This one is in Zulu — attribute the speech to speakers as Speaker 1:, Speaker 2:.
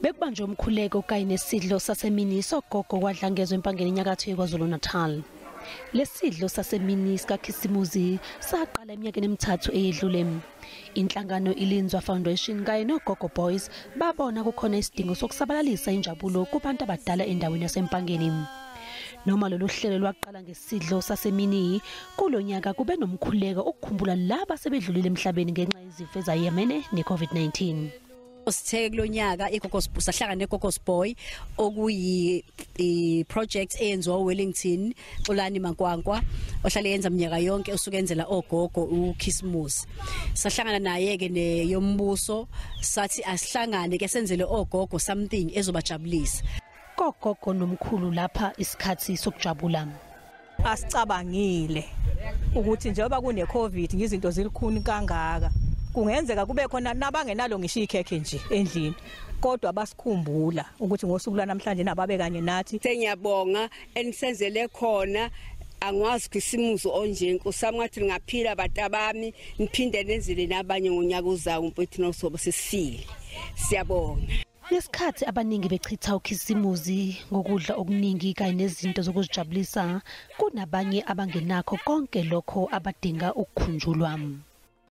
Speaker 1: Bekubanjwe umkhuleko kanye nesidlo sasemini sogogo kwadlangezwe empangeni enyakatho yeKwaZulu Natal. Lesidlo sasemini lukaKhisimusi saqala eminyakeni emithathu eyedlule. Inhlangano ilinzwa Foundation kanye noGogo Boys babona kukhona isidingo sokusabalalisa injabulo kubantu abadala endaweni yasempangeni. Noma lolu hlelo lwaqala ngesidlo sasemini, kulonyaka kube nomkhuleko ukukhumbula laba sebedlulile emhlabeni ngenxa yezifo ezayemene neCovid-19.
Speaker 2: Sithe kulonyaka sahlangana neGogo's Boy okuyi project eyenziwa uWellington Xolani Mankwankwa ohlale yenza iminyaka yonke usukenzela ogogo uKhisimusi. Sahlangana naye ke neyombuso sathi asihlangane ke senzele ogogo something ezobajabulisa.
Speaker 1: Kogogo nomkhulu lapha isikhathi sokujabula.
Speaker 3: Asicabangile ukuthi njengoba kune Covid ngizinto zilikhuni kangaka kungenzeka kube khona nabangenalo ngisho ikhekhe nje endlini kodwa basikhumbula ukuthi ngosuku namhlanje nababe kanye nathi.
Speaker 4: Sengiyabonga enisenzele khona angwazi Khisimusi onje Nkosi ngathi ngaphila batabami niphinde nenzele nabanye ngonyaka uzayo mfethu nosobo sesifile. Siyabonga.
Speaker 1: Lesikhathi abaningi bechitha uKhisimusi ngokudla okuningi kanye nezinto zokuzijabulisa kunabanye abangenakho konke lokho abadinga ukukhunjulwa.